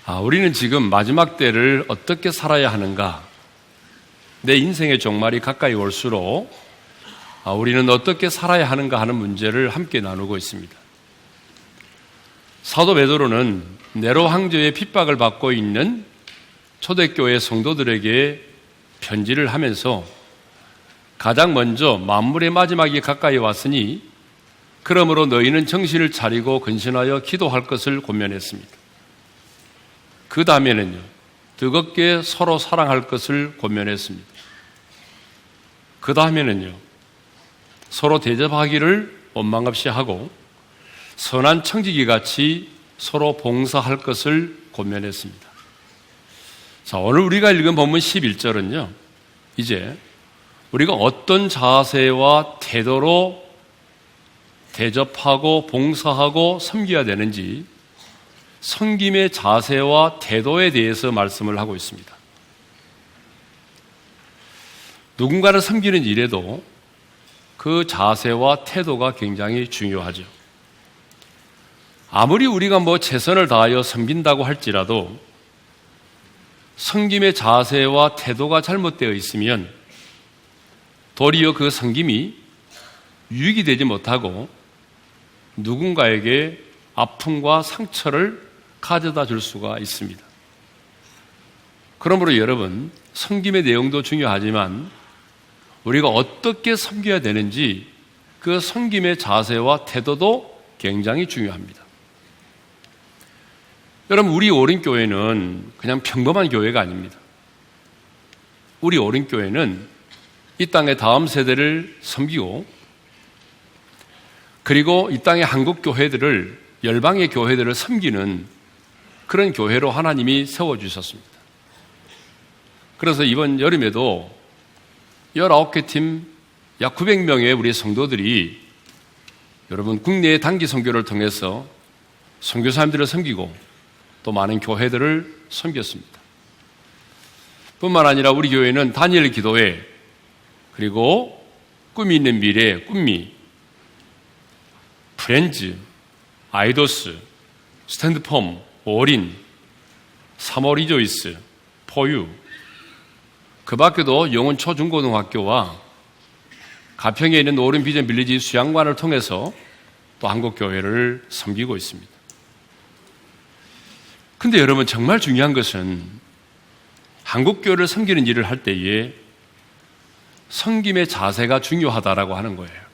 우리는 지금 마지막 때를 어떻게 살아야 하는가? 내 인생의 종말이 가까이 올수록 우리는 어떻게 살아야 하는가 하는 문제를 함께 나누고 있습니다. 사도 베드로는 네로 황제의 핍박을 받고 있는 초대교회 성도들에게 편지를 하면서 가장 먼저 만물의 마지막이 가까이 왔으니 그러므로 너희는 정신을 차리고 근신하여 기도할 것을 권면했습니다. 그 다음에는요, 뜨겁게 서로 사랑할 것을 권면했습니다. 그 다음에는요, 서로 대접하기를 원망없이 하고 선한 청지기 같이 서로 봉사할 것을 권면했습니다. 자, 오늘 우리가 읽은 본문 11절은요, 이제 우리가 어떤 자세와 태도로 대접하고 봉사하고 섬겨야 되는지 섬김의 자세와 태도에 대해서 말씀을 하고 있습니다. 누군가를 섬기는 일에도 그 자세와 태도가 굉장히 중요하죠. 아무리 우리가 최선을 다하여 섬긴다고 할지라도 섬김의 자세와 태도가 잘못되어 있으면 도리어 그 섬김이 유익이 되지 못하고 누군가에게 아픔과 상처를 가져다 줄 수가 있습니다. 그러므로 여러분, 섬김의 내용도 중요하지만 우리가 어떻게 섬겨야 되는지 그 섬김의 자세와 태도도 굉장히 중요합니다. 여러분, 우리 오륜교회는 그냥 평범한 교회가 아닙니다. 우리 오륜교회는 이 땅의 다음 세대를 섬기고 그리고 이 땅의 한국 교회들을, 열방의 교회들을 섬기는 그런 교회로 하나님이 세워주셨습니다. 그래서 이번 여름에도 19개 팀 약 900명의 우리 성도들이 여러분 국내의 단기 선교를 통해서 선교사님들을 섬기고 또 많은 교회들을 섬겼습니다. 뿐만 아니라 우리 교회는 다니엘 기도회, 그리고 꿈이 있는 미래, 꿈미, 프렌즈, 아이도스, 스탠드폼, 올인, 3월 리조이스, 포유, 그 밖에도 영원 초중고등학교와 가평에 있는 오륜 비전 빌리지 수양관을 통해서 또 한국교회를 섬기고 있습니다. 근데 여러분, 정말 중요한 것은 한국교회를 섬기는 일을 할 때에 섬김의 자세가 중요하다라고 하는 거예요.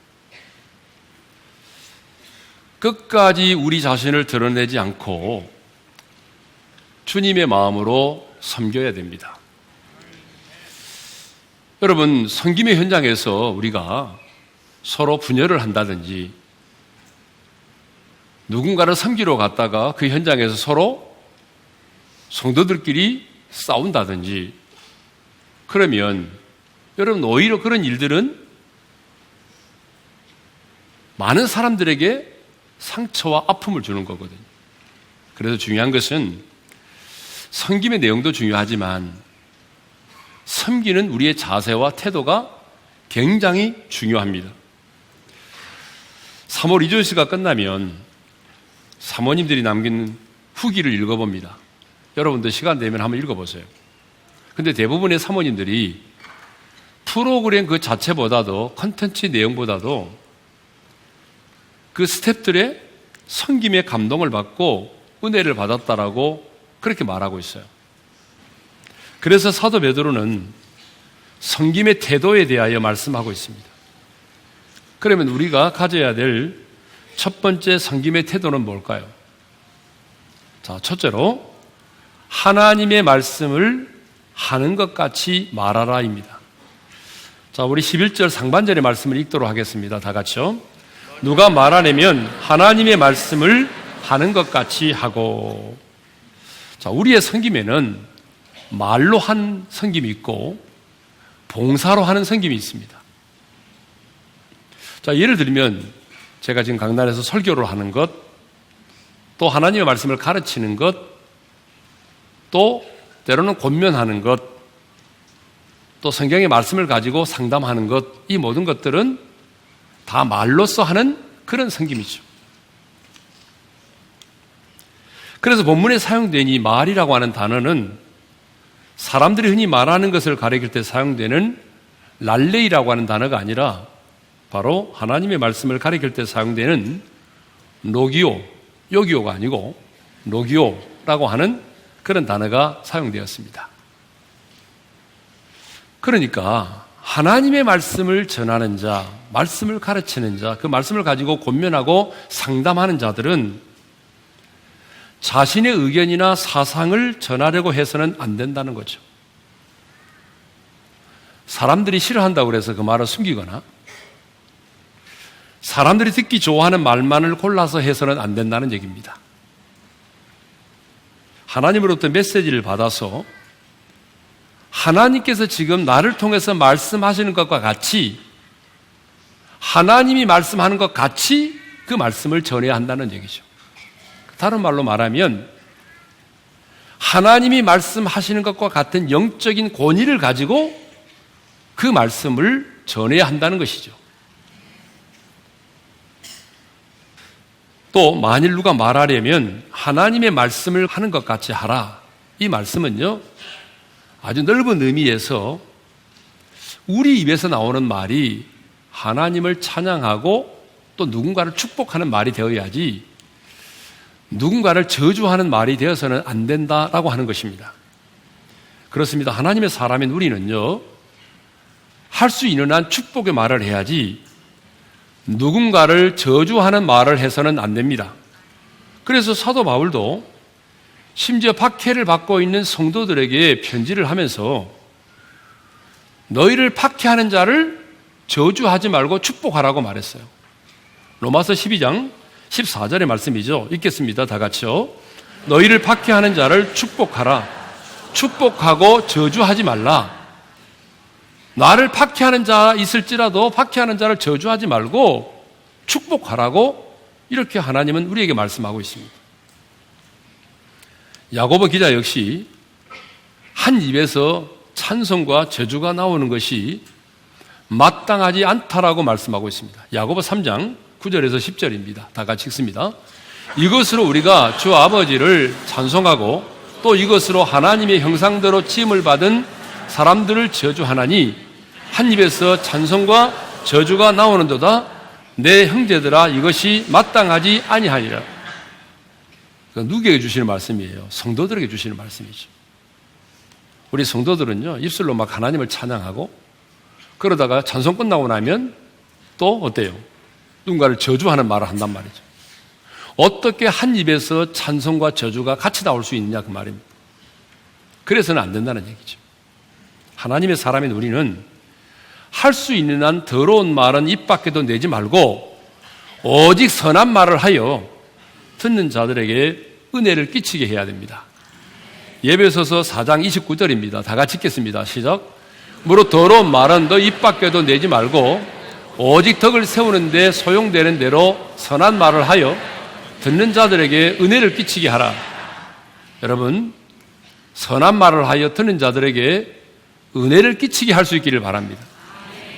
끝까지 우리 자신을 드러내지 않고 주님의 마음으로 섬겨야 됩니다. 여러분, 섬김의 현장에서 우리가 서로 분열을 한다든지 누군가를 섬기러 갔다가 그 현장에서 서로 성도들끼리 싸운다든지 그러면 여러분, 오히려 그런 일들은 많은 사람들에게 상처와 아픔을 주는 거거든요. 그래서 중요한 것은 섬김의 내용도 중요하지만 섬기는 우리의 자세와 태도가 굉장히 중요합니다. 3월 리조이스가 끝나면 사모님들이 남긴 후기를 읽어봅니다. 여러분들 시간 되면 한번 읽어보세요. 근데 대부분의 사모님들이 프로그램 그 자체보다도 컨텐츠 내용보다도 그 스태프들의 섬김에 감동을 받고 은혜를 받았다라고 그렇게 말하고 있어요. 그래서 사도 베드로는 섬김의 태도에 대하여 말씀하고 있습니다. 그러면 우리가 가져야 될 첫 번째 섬김의 태도는 뭘까요? 자, 첫째로 하나님의 말씀을 하는 것 같이 말하라입니다. 자, 우리 11절 상반절의 말씀을 읽도록 하겠습니다. 다 같이요. 누가 말하려면 하나님의 말씀을 하는 것 같이 하고. 자, 우리의 섬김에는 말로 한 섬김이 있고 봉사로 하는 섬김이 있습니다. 자, 예를 들면 제가 지금 강단에서 설교를 하는 것, 또 하나님의 말씀을 가르치는 것, 또 때로는 권면하는 것, 또 성경의 말씀을 가지고 상담하는 것, 이 모든 것들은 다 말로써 하는 그런 섬김이죠. 그래서 본문에 사용된 이 말이라고 하는 단어는 사람들이 흔히 말하는 것을 가리킬 때 사용되는 랄레이라고 하는 단어가 아니라 바로 하나님의 말씀을 가리킬 때 사용되는 로기오, 요기오가 아니고 로기오라고 하는 그런 단어가 사용되었습니다. 그러니까 하나님의 말씀을 전하는 자, 말씀을 가르치는 자, 그 말씀을 가지고 권면하고 상담하는 자들은 자신의 의견이나 사상을 전하려고 해서는 안 된다는 거죠. 사람들이 싫어한다고 해서 그 말을 숨기거나 사람들이 듣기 좋아하는 말만을 골라서 해서는 안 된다는 얘기입니다. 하나님으로부터 메시지를 받아서 하나님께서 지금 나를 통해서 말씀하시는 것과 같이 하나님이 말씀하는 것 같이 그 말씀을 전해야 한다는 얘기죠. 다른 말로 말하면 하나님이 말씀하시는 것과 같은 영적인 권위를 가지고 그 말씀을 전해야 한다는 것이죠. 또 만일 누가 말하려면 하나님의 말씀을 하는 것 같이 하라. 이 말씀은요, 아주 넓은 의미에서 우리 입에서 나오는 말이 하나님을 찬양하고 또 누군가를 축복하는 말이 되어야지 누군가를 저주하는 말이 되어서는 안 된다라고 하는 것입니다. 그렇습니다. 하나님의 사람인 우리는요, 할 수 있는 한 축복의 말을 해야지 누군가를 저주하는 말을 해서는 안 됩니다. 그래서 사도 바울도 심지어 박해를 받고 있는 성도들에게 편지를 하면서 너희를 박해하는 자를 저주하지 말고 축복하라고 말했어요. 로마서 12장 14절의 말씀이죠. 읽겠습니다. 다 같이요. 너희를 박해하는 자를 축복하라. 축복하고 저주하지 말라. 나를 박해하는 자 있을지라도 박해하는 자를 저주하지 말고 축복하라고 이렇게 하나님은 우리에게 말씀하고 있습니다. 야고보 기자 역시 한 입에서 찬송과 저주가 나오는 것이 마땅하지 않다라고 말씀하고 있습니다. 야고보 3장 9절에서 10절입니다. 다 같이 읽습니다. 이것으로 우리가 주 아버지를 찬송하고 또 이것으로 하나님의 형상대로 지음을 받은 사람들을 저주하나니 한 입에서 찬송과 저주가 나오는도다. 내 형제들아 이것이 마땅하지 아니하니라. 누구에게 주시는 말씀이에요? 성도들에게 주시는 말씀이죠. 우리 성도들은요, 입술로 막 하나님을 찬양하고 그러다가 찬송 끝나고 나면 또 어때요? 누군가를 저주하는 말을 한단 말이죠. 어떻게 한 입에서 찬송과 저주가 같이 나올 수 있느냐 그 말입니다. 그래서는 안 된다는 얘기죠. 하나님의 사람인 우리는 할 수 있는 한 더러운 말은 입 밖에도 내지 말고 오직 선한 말을 하여 듣는 자들에게 은혜를 끼치게 해야 됩니다. 예배소서 4장 29절입니다. 다 같이 읽겠습니다. 시작. 무릇 더러운 말은 너 입 밖에도 내지 말고 오직 덕을 세우는 데 소용되는 대로 선한 말을 하여 듣는 자들에게 은혜를 끼치게 하라. 여러분, 선한 말을 하여 듣는 자들에게 은혜를 끼치게 할 수 있기를 바랍니다.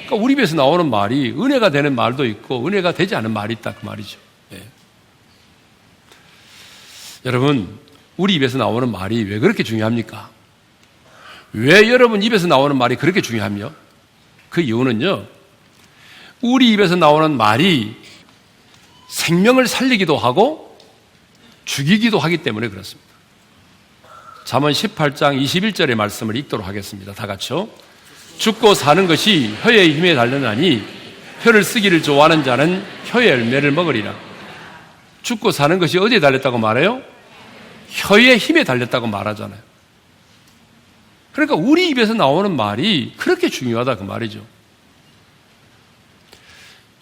그러니까 우리 입에서 나오는 말이 은혜가 되는 말도 있고 은혜가 되지 않은 말이 있다 그 말이죠. 예. 여러분, 우리 입에서 나오는 말이 왜 그렇게 중요합니까? 왜 여러분 입에서 나오는 말이 그렇게 중요하며? 그 이유는요, 우리 입에서 나오는 말이 생명을 살리기도 하고 죽이기도 하기 때문에 그렇습니다. 잠언 18장 21절의 말씀을 읽도록 하겠습니다. 다 같이요. 죽고 사는 것이 혀의 힘에 달렸나니 혀를 쓰기를 좋아하는 자는 혀의 열매를 먹으리라. 죽고 사는 것이 어디에 달렸다고 말해요? 혀의 힘에 달렸다고 말하잖아요. 그러니까 우리 입에서 나오는 말이 그렇게 중요하다 그 말이죠.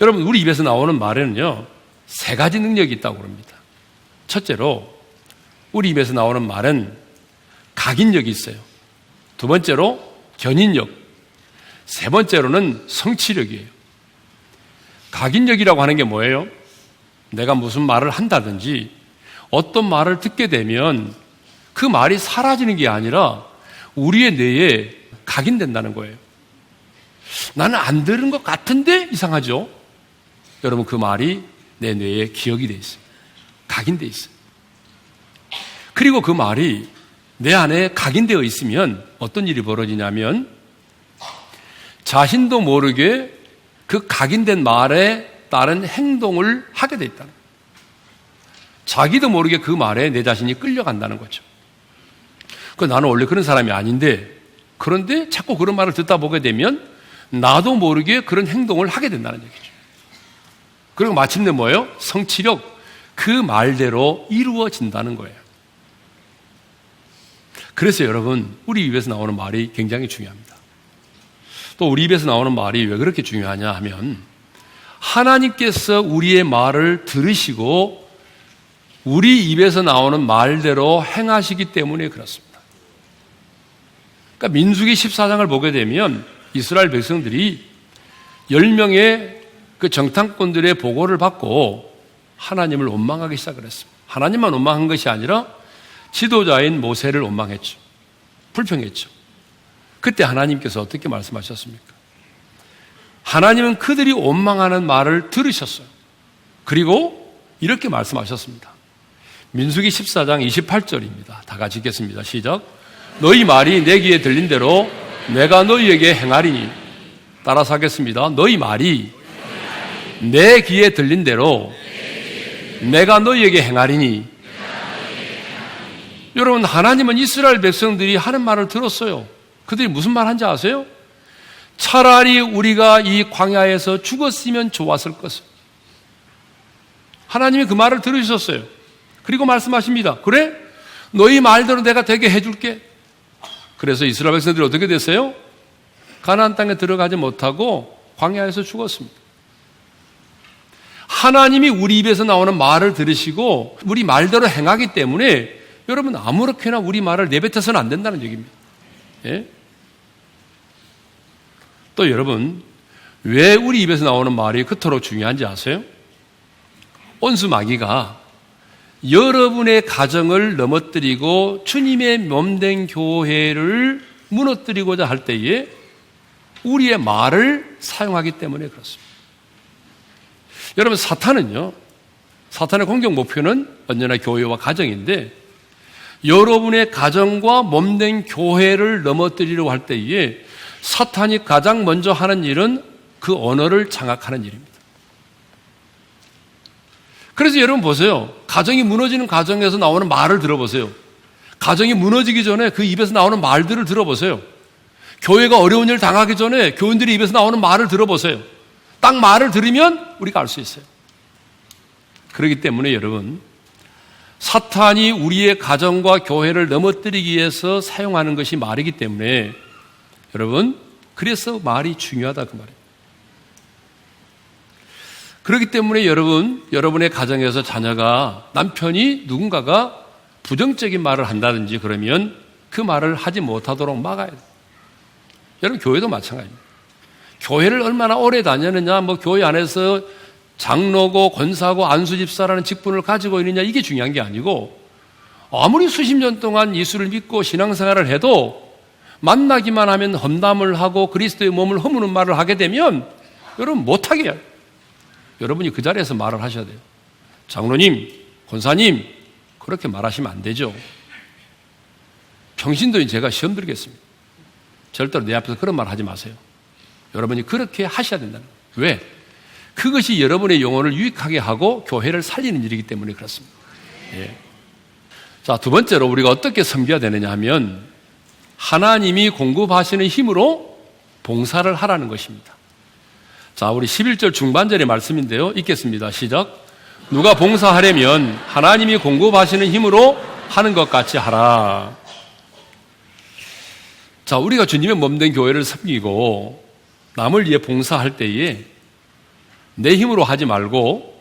여러분, 우리 입에서 나오는 말에는요, 세 가지 능력이 있다고 그럽니다. 첫째로 우리 입에서 나오는 말은 각인력이 있어요. 두 번째로 견인력, 세 번째로는 성취력이에요. 각인력이라고 하는 게 뭐예요? 내가 무슨 말을 한다든지 어떤 말을 듣게 되면 그 말이 사라지는 게 아니라 우리의 뇌에 각인된다는 거예요. 나는 안 들은 것 같은데 이상하죠? 여러분, 그 말이 내 뇌에 기억이 돼 있어요. 각인돼 있어요. 그리고 그 말이 내 안에 각인되어 있으면 어떤 일이 벌어지냐면 자신도 모르게 그 각인된 말에 따른 행동을 하게 돼 있다는 거예요. 자기도 모르게 그 말에 내 자신이 끌려간다는 거죠. 나는 원래 그런 사람이 아닌데, 그런데 자꾸 그런 말을 듣다 보게 되면 나도 모르게 그런 행동을 하게 된다는 얘기죠. 그리고 마침내 뭐예요? 성취력, 그 말대로 이루어진다는 거예요. 그래서 여러분, 우리 입에서 나오는 말이 굉장히 중요합니다. 또 우리 입에서 나오는 말이 왜 그렇게 중요하냐 하면, 하나님께서 우리의 말을 들으시고 우리 입에서 나오는 말대로 행하시기 때문에 그렇습니다. 그러니까 민수기 14장을 보게 되면 이스라엘 백성들이 10명의 그 정탐꾼들의 보고를 받고 하나님을 원망하기 시작을 했습니다. 하나님만 원망한 것이 아니라 지도자인 모세를 원망했죠. 불평했죠. 그때 하나님께서 어떻게 말씀하셨습니까? 하나님은 그들이 원망하는 말을 들으셨어요. 그리고 이렇게 말씀하셨습니다. 민수기 14장 28절입니다. 다 같이 읽겠습니다. 시작. 너희 말이 내 귀에 들린 대로 내가 너희에게 행하리니. 따라서 하겠습니다. 너희 말이 내 귀에 들린 대로 내가 너희에게 행하리니. 여러분, 하나님은 이스라엘 백성들이 하는 말을 들었어요. 그들이 무슨 말 한지 아세요? 차라리 우리가 이 광야에서 죽었으면 좋았을 것을. 하나님이 그 말을 들으셨어요. 그리고 말씀하십니다. 그래? 너희 말대로 내가 되게 해줄게. 그래서 이스라엘 백성들이 어떻게 됐어요? 가나안 땅에 들어가지 못하고 광야에서 죽었습니다. 하나님이 우리 입에서 나오는 말을 들으시고 우리 말대로 행하기 때문에 여러분, 아무렇게나 우리 말을 내뱉어서는 안 된다는 얘기입니다. 예? 또 여러분, 왜 우리 입에서 나오는 말이 그토록 중요한지 아세요? 온수 마귀가 여러분의 가정을 넘어뜨리고 주님의 몸된 교회를 무너뜨리고자 할 때에 우리의 말을 사용하기 때문에 그렇습니다. 여러분, 사탄의 공격 목표는 언제나 교회와 가정인데, 여러분의 가정과 몸된 교회를 넘어뜨리려고 할 때에 사탄이 가장 먼저 하는 일은 그 언어를 장악하는 일입니다. 그래서 여러분 보세요. 가정이 무너지는 가정에서 나오는 말을 들어보세요. 가정이 무너지기 전에 그 입에서 나오는 말들을 들어보세요. 교회가 어려운 일을 당하기 전에 교인들이 입에서 나오는 말을 들어보세요. 딱 말을 들으면 우리가 알 수 있어요. 그렇기 때문에 여러분, 사탄이 우리의 가정과 교회를 넘어뜨리기 위해서 사용하는 것이 말이기 때문에 여러분, 그래서 말이 중요하다 그 말이에요. 그렇기 때문에 여러분, 여러분의 가정에서 자녀가, 남편이 누군가가 부정적인 말을 한다든지 그러면 그 말을 하지 못하도록 막아야 돼요. 여러분, 교회도 마찬가지입니다. 교회를 얼마나 오래 다녔느냐, 교회 안에서 장로고 권사고 안수집사라는 직분을 가지고 있느냐, 이게 중요한 게 아니고, 아무리 수십 년 동안 예수를 믿고 신앙생활을 해도 만나기만 하면 험담을 하고 그리스도의 몸을 허무는 말을 하게 되면 여러분 못하게 해요. 여러분이 그 자리에서 말을 하셔야 돼요. 장로님, 권사님, 그렇게 말하시면 안 되죠. 평신도인 제가 시험 드리겠습니다. 절대로 내 앞에서 그런 말 하지 마세요. 여러분이 그렇게 하셔야 된다는 거예요. 왜? 그것이 여러분의 영혼을 유익하게 하고 교회를 살리는 일이기 때문에 그렇습니다. 예. 자, 두 번째로 우리가 어떻게 섬겨야 되느냐 하면 하나님이 공급하시는 힘으로 봉사를 하라는 것입니다. 자, 우리 11절 중반절의 말씀인데요. 읽겠습니다. 시작. 누가 봉사하려면 하나님이 공급하시는 힘으로 하는 것 같이 하라. 자, 우리가 주님의 몸된 교회를 섬기고 남을 위해 봉사할 때에 내 힘으로 하지 말고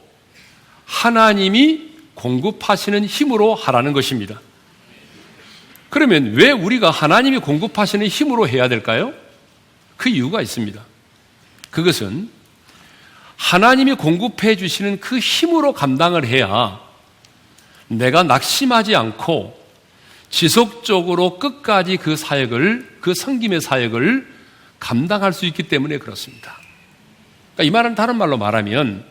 하나님이 공급하시는 힘으로 하라는 것입니다. 그러면 왜 우리가 하나님이 공급하시는 힘으로 해야 될까요? 그 이유가 있습니다. 그것은 하나님이 공급해 주시는 그 힘으로 감당을 해야 내가 낙심하지 않고 지속적으로 끝까지 그 사역을, 그 섬김의 사역을 감당할 수 있기 때문에 그렇습니다. 그러니까 이 말은 다른 말로 말하면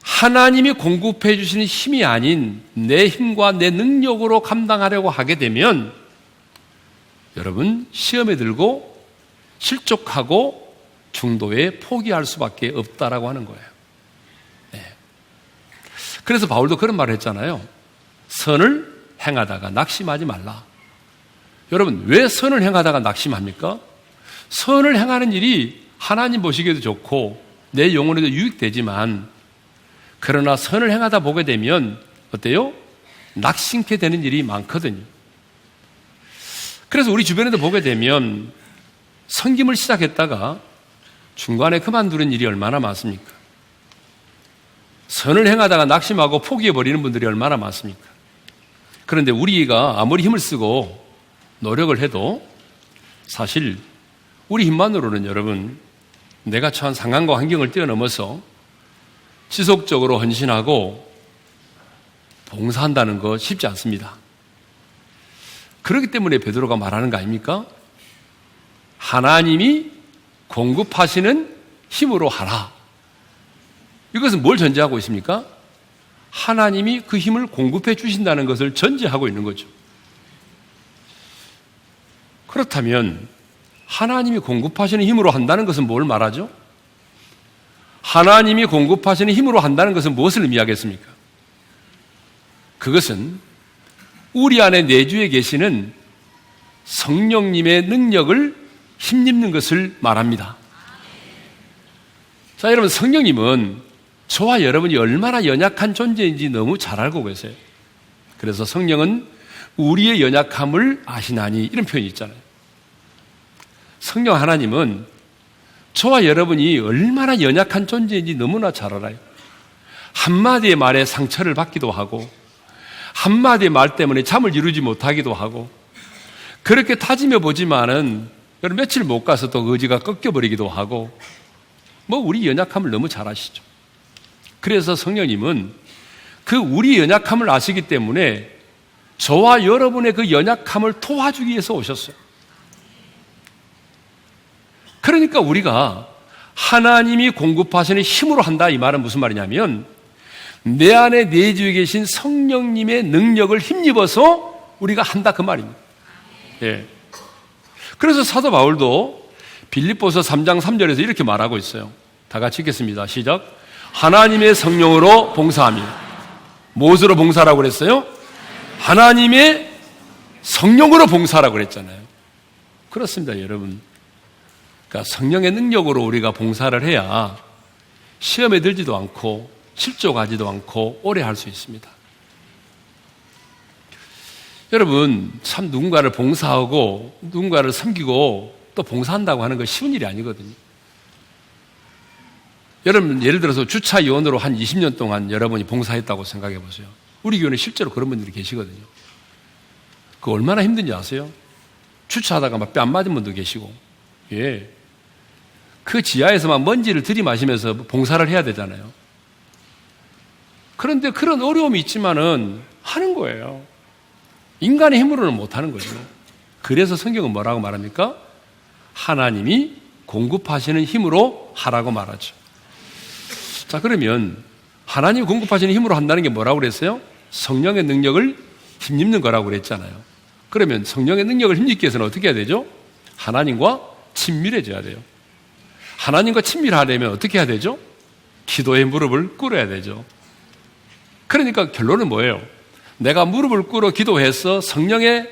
하나님이 공급해 주시는 힘이 아닌 내 힘과 내 능력으로 감당하려고 하게 되면 여러분 시험에 들고 실족하고 중도에 포기할 수밖에 없다라고 하는 거예요. 네. 그래서 바울도 그런 말을 했잖아요. 선을 행하다가 낙심하지 말라. 여러분 왜 선을 행하다가 낙심합니까? 선을 행하는 일이 하나님 보시기에도 좋고 내 영혼에도 유익되지만 그러나 선을 행하다 보게 되면 어때요? 낙심케 되는 일이 많거든요. 그래서 우리 주변에도 보게 되면 섬김을 시작했다가 중간에 그만두는 일이 얼마나 많습니까? 선을 행하다가 낙심하고 포기해버리는 분들이 얼마나 많습니까? 그런데 우리가 아무리 힘을 쓰고 노력을 해도 사실 우리 힘만으로는 여러분 내가 처한 상황과 환경을 뛰어넘어서 지속적으로 헌신하고 봉사한다는 거 쉽지 않습니다. 그렇기 때문에 베드로가 말하는 거 아닙니까? 하나님이 공급하시는 힘으로 하라. 이것은 뭘 전제하고 있습니까? 하나님이 그 힘을 공급해 주신다는 것을 전제하고 있는 거죠. 그렇다면 하나님이 공급하시는 힘으로 한다는 것은 뭘 말하죠? 하나님이 공급하시는 힘으로 한다는 것은 무엇을 의미하겠습니까? 그것은 우리 안에 내주에 계시는 성령님의 능력을 힘입는 것을 말합니다. 자, 여러분 성령님은 저와 여러분이 얼마나 연약한 존재인지 너무 잘 알고 계세요. 그래서 성령은 우리의 연약함을 아시나니 이런 표현이 있잖아요. 성령 하나님은 저와 여러분이 얼마나 연약한 존재인지 너무나 잘 알아요. 한마디의 말에 상처를 받기도 하고 한마디의 말 때문에 잠을 이루지 못하기도 하고 그렇게 다짐해 보지만은 며칠 못 가서 또 의지가 꺾여버리기도 하고 우리 연약함을 너무 잘 아시죠. 그래서 성령님은 그 우리 연약함을 아시기 때문에 저와 여러분의 그 연약함을 도와주기 위해서 오셨어요. 그러니까 우리가 하나님이 공급하시는 힘으로 한다 이 말은 무슨 말이냐면 내 안에 내주에 계신 성령님의 능력을 힘입어서 우리가 한다 그 말입니다. 예. 그래서 사도 바울도 빌립보서 3장 3절에서 이렇게 말하고 있어요. 다 같이 읽겠습니다. 시작. 하나님의 성령으로 봉사하며 무엇으로 봉사하라고 그랬어요? 하나님의 성령으로 봉사하라고 그랬잖아요. 그렇습니다, 여러분. 그러니까 성령의 능력으로 우리가 봉사를 해야 시험에 들지도 않고 실족하지도 않고 오래 할 수 있습니다. 여러분 참 누군가를 봉사하고 누군가를 섬기고 또 봉사한다고 하는 건 쉬운 일이 아니거든요. 여러분 예를 들어서 주차 요원으로 한 20년 동안 여러분이 봉사했다고 생각해 보세요. 우리 교회는 실제로 그런 분들이 계시거든요. 그거 얼마나 힘든지 아세요? 주차하다가 막 뺨 맞은 분도 계시고, 예. 그 지하에서 막 먼지를 들이마시면서 봉사를 해야 되잖아요. 그런데 그런 어려움이 있지만은 하는 거예요. 인간의 힘으로는 못 하는 거죠. 그래서 성경은 뭐라고 말합니까? 하나님이 공급하시는 힘으로 하라고 말하죠. 자, 그러면 하나님이 공급하시는 힘으로 한다는 게 뭐라고 그랬어요? 성령의 능력을 힘입는 거라고 그랬잖아요. 그러면 성령의 능력을 힘입기 위해서는 어떻게 해야 되죠? 하나님과 친밀해져야 돼요. 하나님과 친밀하려면 어떻게 해야 되죠? 기도의 무릎을 꿇어야 되죠. 그러니까 결론은 뭐예요? 내가 무릎을 꿇어 기도해서 성령의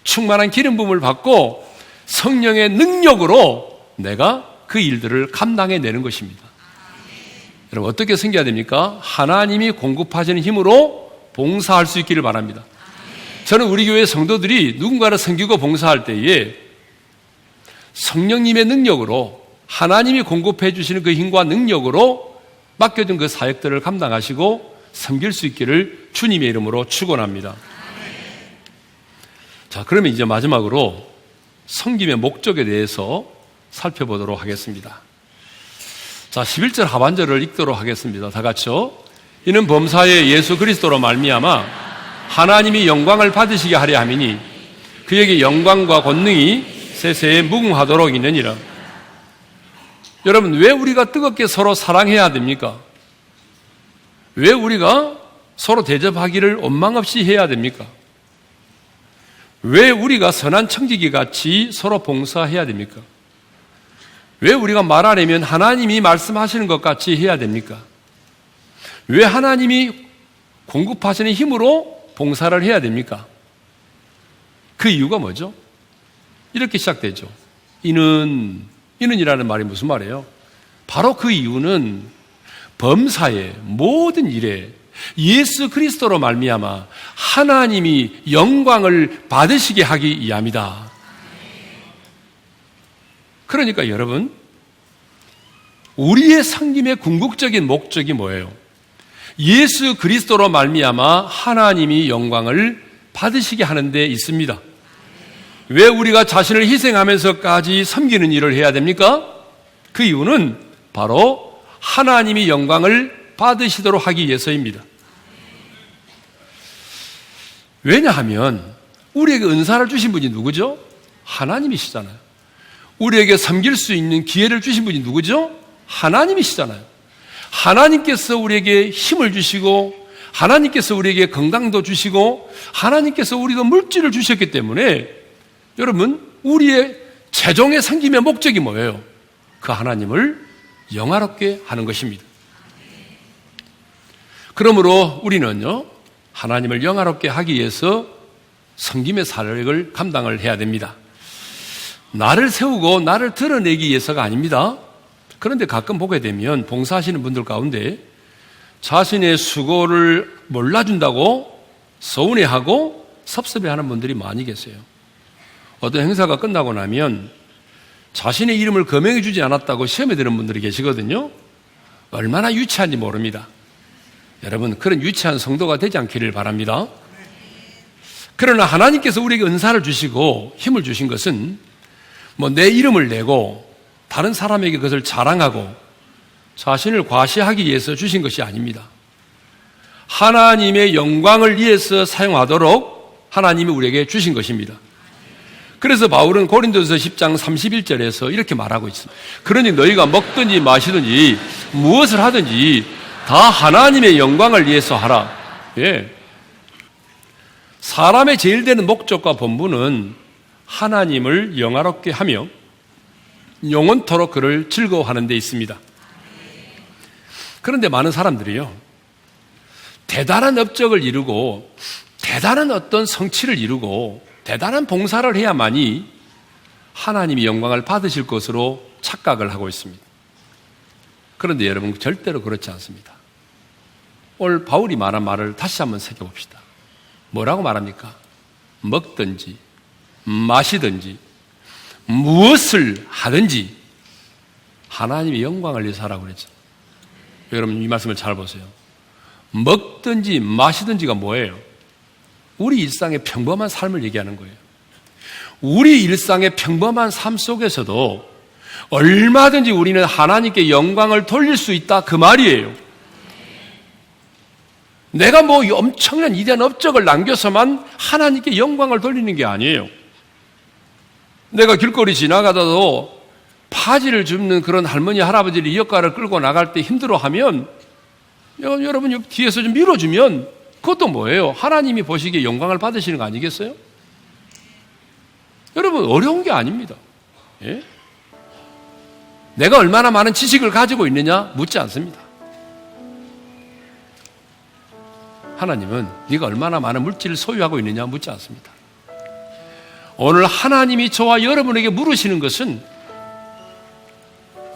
충만한 기름 부음을 받고 성령의 능력으로 내가 그 일들을 감당해내는 것입니다. 여러분 어떻게 섬겨야 됩니까? 하나님이 공급하시는 힘으로 봉사할 수 있기를 바랍니다. 저는 우리 교회 성도들이 누군가를 섬기고 봉사할 때에 성령님의 능력으로 하나님이 공급해 주시는 그 힘과 능력으로 맡겨준 그 사역들을 감당하시고 섬길 수 있기를 주님의 이름으로 축원합니다. 자, 그러면 이제 마지막으로 섬김의 목적에 대해서 살펴보도록 하겠습니다. 자, 11절 하반절을 읽도록 하겠습니다. 다 같이요. 이는 범사에 예수 그리스도로 말미암아 하나님이 영광을 받으시게 하려 함이니 그에게 영광과 권능이 세세에 무궁하도록 있느니라. 여러분 왜 우리가 뜨겁게 서로 사랑해야 됩니까? 왜 우리가 서로 대접하기를 원망 없이 해야 됩니까? 왜 우리가 선한 청지기 같이 서로 봉사해야 됩니까? 왜 우리가 말하려면 하나님이 말씀하시는 것 같이 해야 됩니까? 왜 하나님이 공급하시는 힘으로 봉사를 해야 됩니까? 그 이유가 뭐죠? 이렇게 시작되죠. 이는이라는 말이 무슨 말이에요? 바로 그 이유는 범사의 모든 일에 예수 그리스도로 말미암아 하나님이 영광을 받으시게 하기 위함이다. 그러니까 여러분, 우리의 섬김의 궁극적인 목적이 뭐예요? 예수 그리스도로 말미암아 하나님이 영광을 받으시게 하는 데 있습니다. 왜 우리가 자신을 희생하면서까지 섬기는 일을 해야 됩니까? 그 이유는 바로 하나님이 영광을 받으시도록 하기 위해서입니다. 왜냐하면 우리에게 은사를 주신 분이 누구죠? 하나님이시잖아요. 우리에게 섬길 수 있는 기회를 주신 분이 누구죠? 하나님이시잖아요. 하나님께서 우리에게 힘을 주시고 하나님께서 우리에게 건강도 주시고 하나님께서 우리가 물질을 주셨기 때문에 여러분, 우리의 최종의 섬김의 목적이 뭐예요? 그 하나님을 영화롭게 하는 것입니다. 그러므로 우리는요, 하나님을 영화롭게 하기 위해서 섬김의 사역을 감당을 해야 됩니다. 나를 세우고 나를 드러내기 위해서가 아닙니다. 그런데 가끔 보게 되면 봉사하시는 분들 가운데 자신의 수고를 몰라준다고 서운해하고 섭섭해하는 분들이 많이 계세요. 어떤 행사가 끝나고 나면 자신의 이름을 거명해 주지 않았다고 시험에 드는 분들이 계시거든요. 얼마나 유치한지 모릅니다. 여러분, 그런 유치한 성도가 되지 않기를 바랍니다. 그러나 하나님께서 우리에게 은사를 주시고 힘을 주신 것은 뭐 내 이름을 내고 다른 사람에게 그것을 자랑하고 자신을 과시하기 위해서 주신 것이 아닙니다. 하나님의 영광을 위해서 사용하도록 하나님이 우리에게 주신 것입니다. 그래서 바울은 고린도서 10장 31절에서 이렇게 말하고 있습니다. 그러니 너희가 먹든지 마시든지 무엇을 하든지 다 하나님의 영광을 위해서 하라. 예. 사람의 제일 되는 목적과 본분은 하나님을 영화롭게 하며 영원토록 그를 즐거워하는 데 있습니다. 그런데 많은 사람들이요, 대단한 업적을 이루고 대단한 어떤 성취를 이루고 대단한 봉사를 해야만이 하나님이 영광을 받으실 것으로 착각을 하고 있습니다. 그런데 여러분, 절대로 그렇지 않습니다. 오늘 바울이 말한 말을 다시 한번 새겨봅시다. 뭐라고 말합니까? 먹든지 마시든지 무엇을 하든지 하나님의 영광을 위해서 하라고 그랬죠. 여러분, 이 말씀을 잘 보세요. 먹든지 마시든지가 뭐예요? 우리 일상의 평범한 삶을 얘기하는 거예요. 우리 일상의 평범한 삶 속에서도 얼마든지 우리는 하나님께 영광을 돌릴 수 있다, 그 말이에요. 내가 뭐 엄청난 위대한 업적을 남겨서만 하나님께 영광을 돌리는 게 아니에요. 내가 길거리 지나가다도 파지를 줍는 그런 할머니, 할아버지를 이어가를 끌고 나갈 때 힘들어하면 여러분 뒤에서 좀 밀어주면 그것도 뭐예요? 하나님이 보시기에 영광을 받으시는 거 아니겠어요? 여러분, 어려운 게 아닙니다. 예? 내가 얼마나 많은 지식을 가지고 있느냐 묻지 않습니다. 하나님은 네가 얼마나 많은 물질을 소유하고 있느냐 묻지 않습니다. 오늘 하나님이 저와 여러분에게 물으시는 것은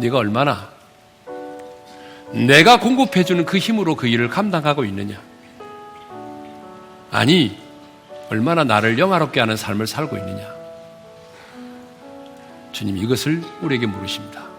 네가 얼마나 내가 공급해주는 그 힘으로 그 일을 감당하고 있느냐, 아니 얼마나 나를 영화롭게 하는 삶을 살고 있느냐. 주님, 이것을 우리에게 물으십니다.